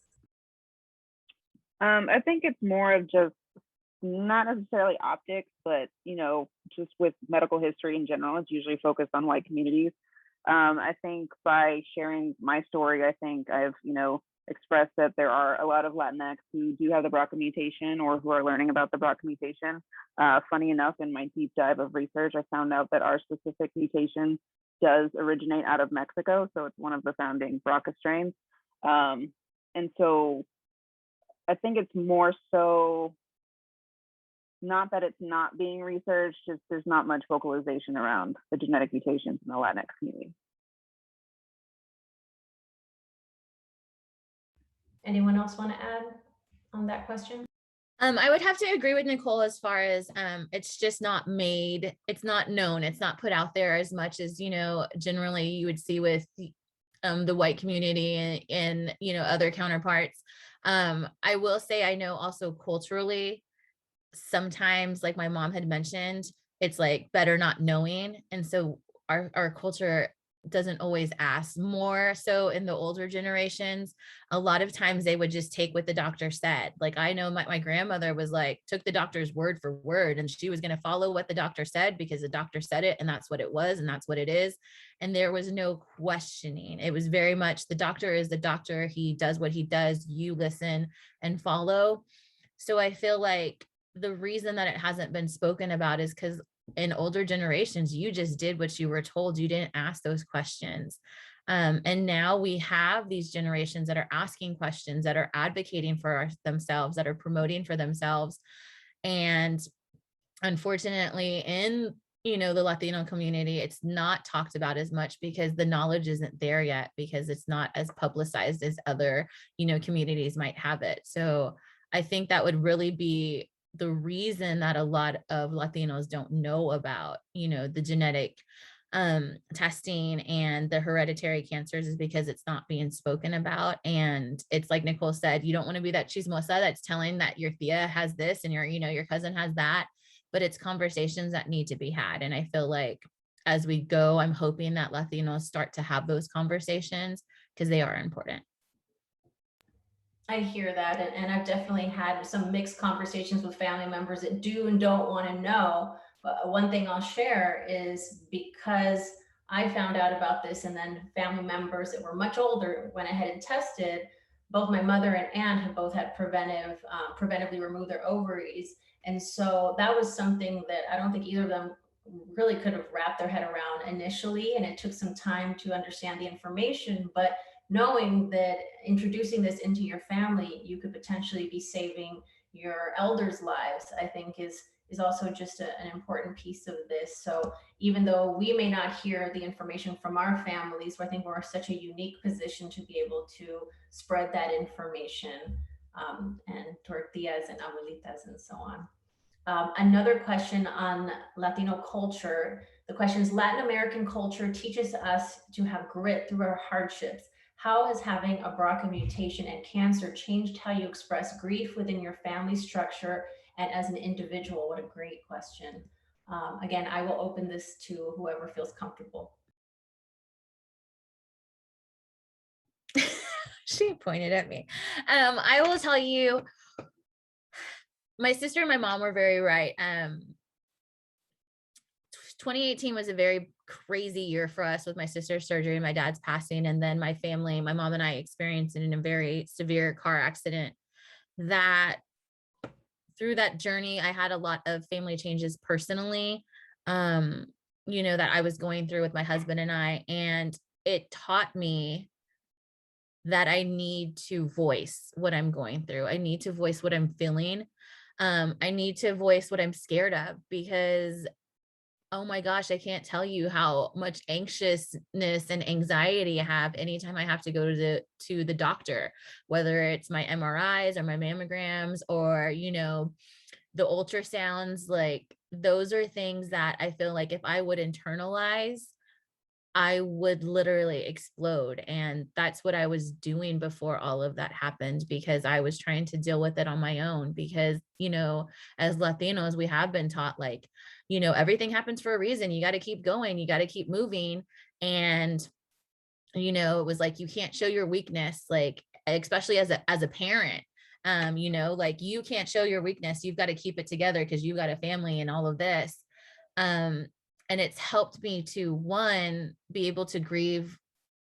I think it's more of just not necessarily optics, but, you know, just with medical history in general, it's usually focused on white communities. I think by sharing my story, I think I've, you know, expressed that there are a lot of Latinx who do have the BRCA mutation or who are learning about the BRCA mutation. Funny enough, in my deep dive of research, I found out that our specific mutation does originate out of Mexico. So it's one of the founding BRCA strains. And so I think it's more so not that it's not being researched, just there's not much vocalization around the genetic mutations in the Latinx community.
Anyone else want to add on that question?
I would have to agree with Nicole as far as it's just not made, it's not known, it's not put out there as much as, you know, generally you would see with the white community and you know, other counterparts. I will say, I know also culturally, sometimes, like my mom had mentioned, it's like better not knowing. And so our culture doesn't always ask. More so in the older generations, a lot of times they would just take what the doctor said. Like I know my grandmother was like, took the doctor's word for word, and she was going to follow what the doctor said because the doctor said it and that's what it was and that's what it is. And there was no questioning. It was very much the doctor is the doctor. He does what he does. You listen and follow. So I feel like the reason that it hasn't been spoken about is because in older generations, you just did what you were told. You didn't ask those questions. And now we have these generations that are asking questions, that are advocating for themselves, that are promoting for themselves. And unfortunately, in the Latino community, it's not talked about as much because the knowledge isn't there yet, because it's not as publicized as other, communities might have it. So I think that would really be the reason that a lot of Latinos don't know about, the genetic testing and the hereditary cancers, is because it's not being spoken about. And it's like Nicole said, you don't want to be that chismosa that's telling that your tia has this and your cousin has that, but it's conversations that need to be had. And I feel like as we go, I'm hoping that Latinos start to have those conversations because they are important.
I hear that. And I've definitely had some mixed conversations with family members that do and don't want to know. But one thing I'll share is because I found out about this, and then family members that were much older went ahead and tested. Both my mother and aunt had both had preventively removed their ovaries. And so that was something that I don't think either of them really could have wrapped their head around initially. And it took some time to understand the information. But knowing that introducing this into your family, you could potentially be saving your elders' lives, I think is also just an important piece of this. So even though we may not hear the information from our families, I think we're in such a unique position to be able to spread that information, and tortillas and abuelitas and so on. Another question on Latino culture. The question is, Latin American culture teaches us to have grit through our hardships. How has having a BRCA mutation and cancer changed how you express grief within your family structure and as an individual? What a great question. Again, I will open this to whoever feels comfortable.
She pointed at me. I will tell you, my sister and my mom were very right. 2018 was a very crazy year for us with my sister's surgery and my dad's passing. And then my family, my mom and I experienced it in a very severe car accident. That through that journey, I had a lot of family changes personally, that I was going through with my husband and I, and it taught me that I need to voice what I'm going through. I need to voice what I'm feeling. I need to voice what I'm scared of, because oh my gosh, I can't tell you how much anxiousness and anxiety I have anytime I have to go to the doctor, whether it's my MRIs or my mammograms or, the ultrasounds. Like those are things that I feel like if I would internalize, I would literally explode. And that's what I was doing before all of that happened, because I was trying to deal with it on my own. Because, as Latinos, we have been taught like, everything happens for a reason. You got to keep going. You got to keep moving. And, it was like, you can't show your weakness, like, especially as a parent, like you can't show your weakness. You've got to keep it together because you got a family and all of this. And it's helped me to, one, be able to grieve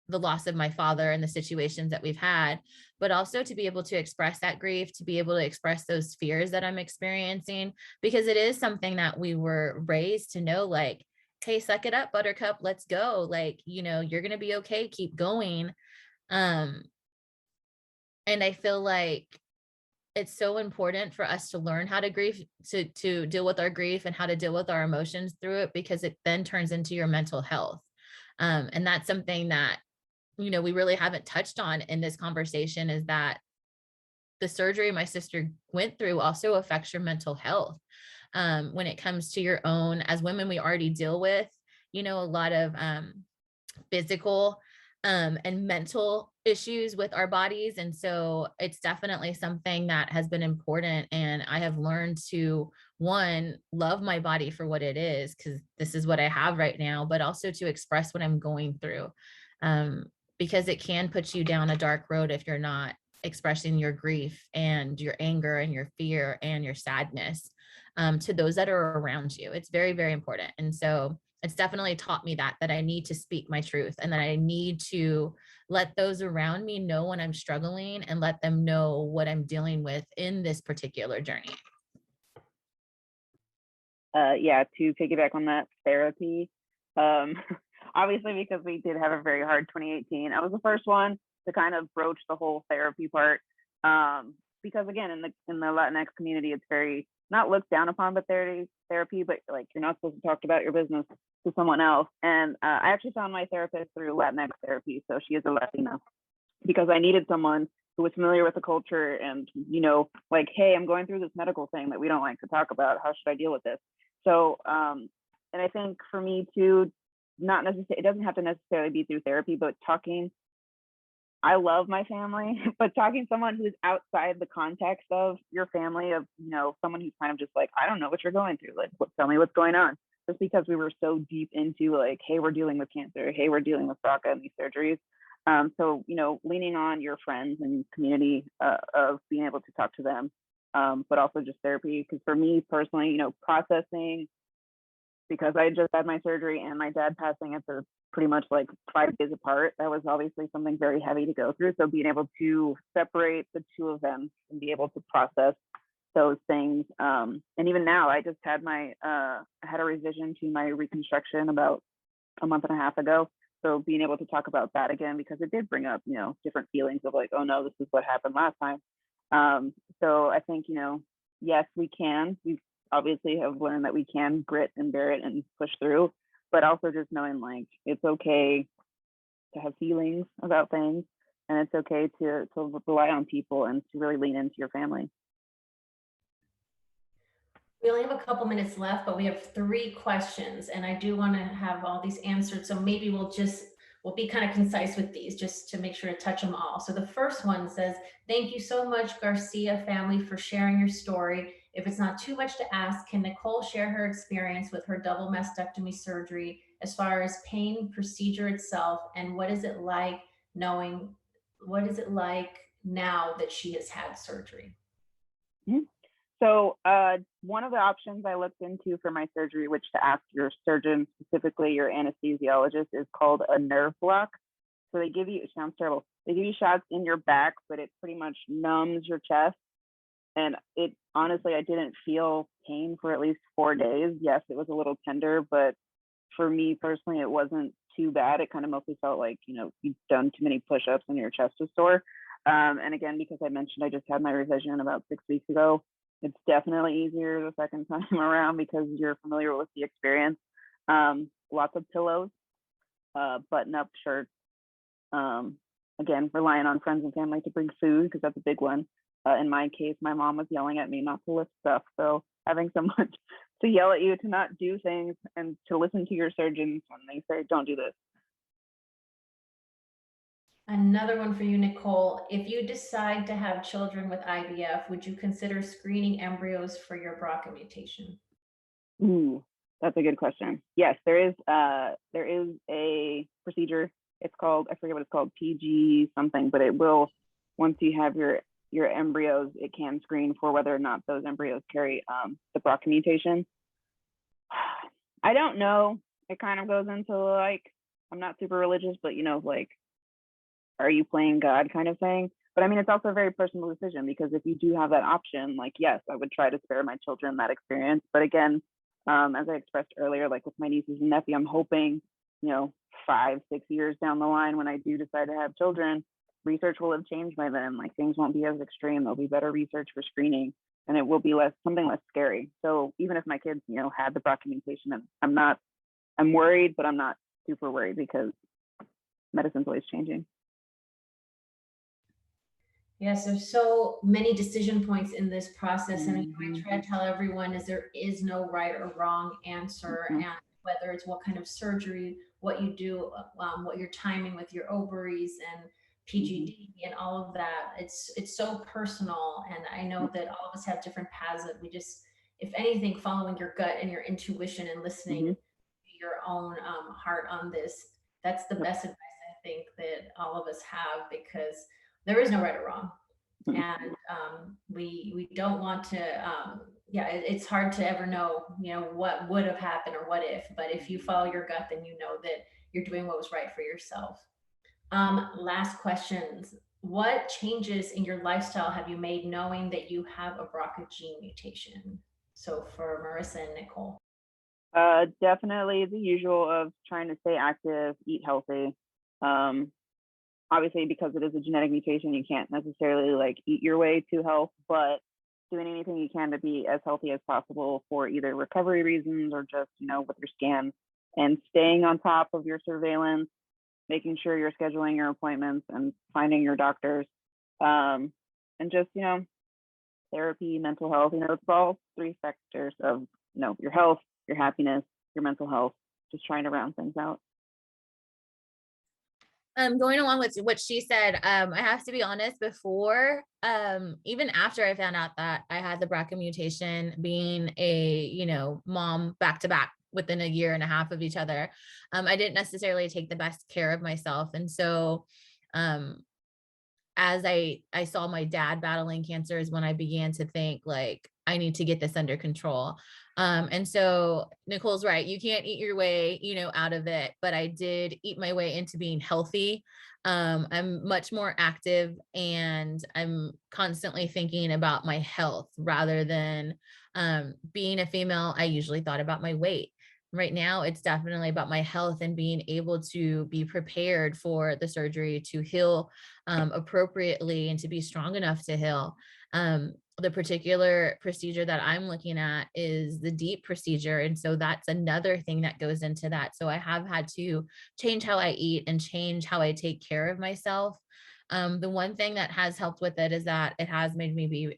the loss of my father and the situations that we've had, but also to be able to express that grief, to be able to express those fears that I'm experiencing, because it is something that we were raised to know, like, hey, suck it up, buttercup, let's go. Like, you're going to be okay. Keep going. And I feel like it's so important for us to learn how to grieve, to deal with our grief and how to deal with our emotions through it, because it then turns into your mental health. And that's something that, we really haven't touched on in this conversation, is that the surgery my sister went through also affects your mental health. When it comes to your own, as women, we already deal with, a lot of physical and mental issues with our bodies. And so it's definitely something that has been important. And I have learned to, one, love my body for what it is, because this is what I have right now, but also to express what I'm going through. Because it can put you down a dark road if you're not expressing your grief and your anger and your fear and your sadness to those that are around you. It's very, very important. And so it's definitely taught me that I need to speak my truth, and that I need to let those around me know when I'm struggling, and let them know what I'm dealing with in this particular journey.
Yeah, to piggyback on that, therapy. Obviously, because we did have a very hard 2018, I was the first one to kind of broach the whole therapy part. Because again, in the Latinx community, it's very not looked down upon, but therapy, but like you're not supposed to talk about your business to someone else. And I actually found my therapist through Latinx therapy, so she is a Latina, because I needed someone who was familiar with the culture and, you know, like, hey, I'm going through this medical thing that we don't like to talk about. How should I deal with this? So, and I think for me too, not necessarily, it doesn't have to necessarily be through therapy, but talking, I love my family, but talking to someone who's outside the context of your family, of, you know, someone who's kind of just like, I don't know what you're going through. Like, tell me what's going on. Just because we were so deep into like, hey, we're dealing with cancer. Hey, we're dealing with BRCA and these surgeries. So, you know, leaning on your friends and community of being able to talk to them, but also just therapy. Because for me personally, you know, processing, because I just had my surgery and my dad passing at the pretty much like 5 days apart, that was obviously something very heavy to go through. So being able to separate the two of them and be able to process those things. And even now, I just had I had a revision to my reconstruction about a month and a half ago. So being able to talk about that again, because it did bring up, you know, different feelings of like, oh no, this is what happened last time. So I think, you know, yes, we can. We obviously have learned that we can grit and bear it and push through, but also just knowing like it's okay to have feelings about things, and it's okay to rely on people and to really lean into your family.
We only have a couple minutes left, but we have 3 questions, and I do want to have all these answered. So maybe we'll be kind of concise with these just to make sure to touch them all. So the first one says, thank you so much, Garcia family, for sharing your story. If it's not too much to ask, can Nicole share her experience with her double mastectomy surgery as far as pain, procedure itself, and what is it like now that she has had surgery?
Mm-hmm. So one of the options I looked into for my surgery, which to ask your surgeon, specifically your anesthesiologist, is called a nerve block. So they give you, it sounds terrible, they give you shots in your back, but it pretty much numbs your chest. And it honestly, I didn't feel pain for at least 4 days. Yes, it was a little tender, but for me personally, it wasn't too bad. It kind of mostly felt like, you know, you've done too many push-ups and your chest was sore. And again, because I mentioned I just had my revision about 6 weeks ago, it's definitely easier the second time around because you're familiar with the experience. Lots of pillows, button-up shirts. Again, relying on friends and family to bring food because that's a big one. In my case, my mom was yelling at me not to lift stuff. So having someone to yell at you to not do things and to listen to your surgeons when they say, don't do this.
Another one for you, Nicole. If you decide to have children with IVF, would you consider screening embryos for your BRCA mutation?
Ooh, that's a good question. Yes, there is a procedure. It's called, I forget what it's called, PG something, but it will, once you have your embryos, it can screen for whether or not those embryos carry the BRCA mutation. I don't know. It kind of goes into like, I'm not super religious, but you know, like, are you playing God kind of thing? But I mean, it's also a very personal decision because if you do have that option, like, yes, I would try to spare my children that experience. But again, as I expressed earlier, like with my nieces and nephew, I'm hoping, you know, 5-6 years down the line when I do decide to have children, research will have changed by then. Like things won't be as extreme. There'll be better research for screening and it will be something less scary. So even if my kids, you know, had the BRCA mutation, I'm worried, but I'm not super worried because medicine's always changing.
Yes, there's so many decision points in this process. And I try to tell everyone is there is no right or wrong answer. And whether it's what kind of surgery, what you do, what your timing with your ovaries and PGD and all of that. It's so personal. And I know that all of us have different paths that we just, if anything, following your gut and your intuition and listening to your own heart on this, that's the best advice I think that all of us have, because there is no right or wrong. And we don't want to, it's hard to ever know, what would have happened or what if, but if you follow your gut, then you know that you're doing what was right for yourself. Last questions. What changes in your lifestyle have you made knowing that you have a BRCA gene mutation? So for Marisa and Nicole.
Definitely the usual of trying to stay active, eat healthy. Obviously, because it is a genetic mutation, you can't necessarily like eat your way to health, but doing anything you can to be as healthy as possible for either recovery reasons or just, with your scans, and staying on top of your surveillance, making sure you're scheduling your appointments and finding your doctors, and just, therapy, mental health, it's all three factors of, your health, your happiness, your mental health, just trying to round things out.
Going along with what she said, I have to be honest, before, even after I found out that I had the BRCA mutation, being a, mom back to back within a year and a half of each other, I didn't necessarily take the best care of myself. And so, as I saw my dad battling cancer is when I began to think like, I need to get this under control. And so Nicole's right. You can't eat your way, out of it, but I did eat my way into being healthy. I'm much more active, and I'm constantly thinking about my health rather than being a female. I usually thought about my weight. Right now, it's definitely about my health and being able to be prepared for the surgery to heal appropriately and to be strong enough to heal. The particular procedure that I'm looking at is the DEEP procedure. And so that's another thing that goes into that. So I have had to change how I eat and change how I take care of myself. The one thing that has helped with it is that it has made me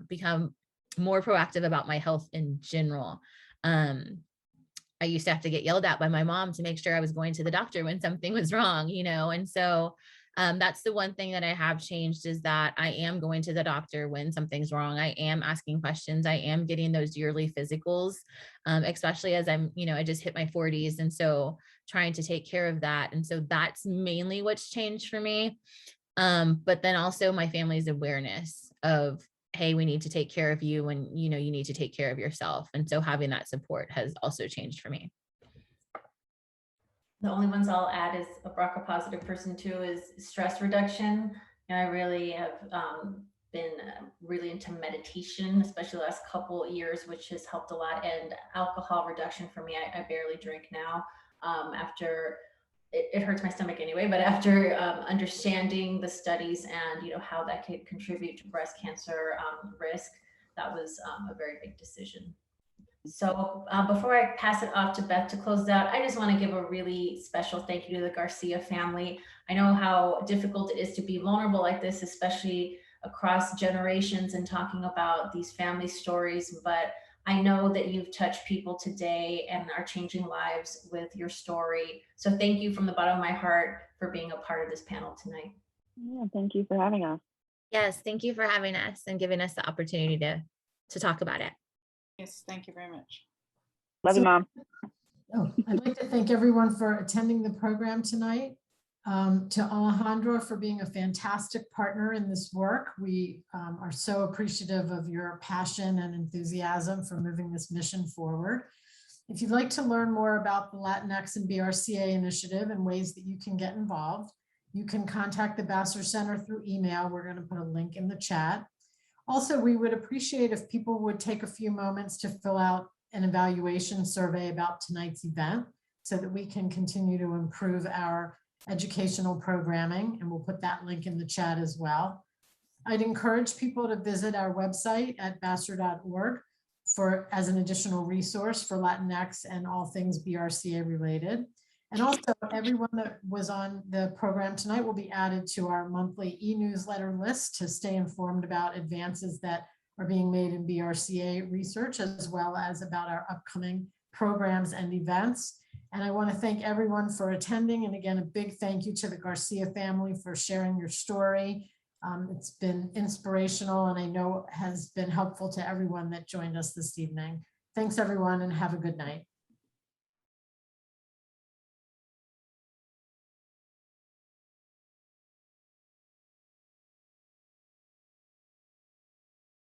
become more proactive about my health in general. I used to have to get yelled at by my mom to make sure I was going to the doctor when something was wrong, and so that's the one thing that I have changed, is that I am going to the doctor when something's wrong. I am asking questions. I am getting those yearly physicals, especially as I'm, I just hit my 40s. And so trying to take care of that. And so that's mainly what's changed for me. But then also my family's awareness of, hey, we need to take care of you, and, you need to take care of yourself. And so having that support has also changed for me.
The only ones I'll add is a BRCA positive person too is stress reduction. And I really have been really into meditation, especially the last couple years, which has helped a lot. And alcohol reduction for me, I barely drink now. After it hurts my stomach anyway, but after understanding the studies and how that could contribute to breast cancer risk, that was a very big decision. So before I pass it off to Beth to close out, I just want to give a really special thank you to the Garcia family. I know how difficult it is to be vulnerable like this, especially across generations and talking about these family stories, but I know that you've touched people today and are changing lives with your story. So thank you from the bottom of my heart for being a part of this panel tonight.
Yeah, thank you for having us.
Yes, thank you for having us and giving us the opportunity to talk about it.
Yes, thank you very much.
Love you, Mom.
I'd like to thank everyone for attending the program tonight. To Alejandra for being a fantastic partner in this work. We are so appreciative of your passion and enthusiasm for moving this mission forward. If you'd like to learn more about the Latinx and BRCA initiative and ways that you can get involved, you can contact the Vassar Center through email. We're going to put a link in the chat. Also, we would appreciate if people would take a few moments to fill out an evaluation survey about tonight's event so that we can continue to improve our educational programming, and we'll put that link in the chat as well. I'd encourage people to visit our website at vassar.org as an additional resource for Latinx and all things BRCA related. And also everyone that was on the program tonight will be added to our monthly e-newsletter list to stay informed about advances that are being made in BRCA research, as well as about our upcoming programs and events. And I want to thank everyone for attending. And again, a big thank you to the Garcia family for sharing your story. It's been inspirational and I know has been helpful to everyone that joined us this evening. Thanks everyone and have a good night.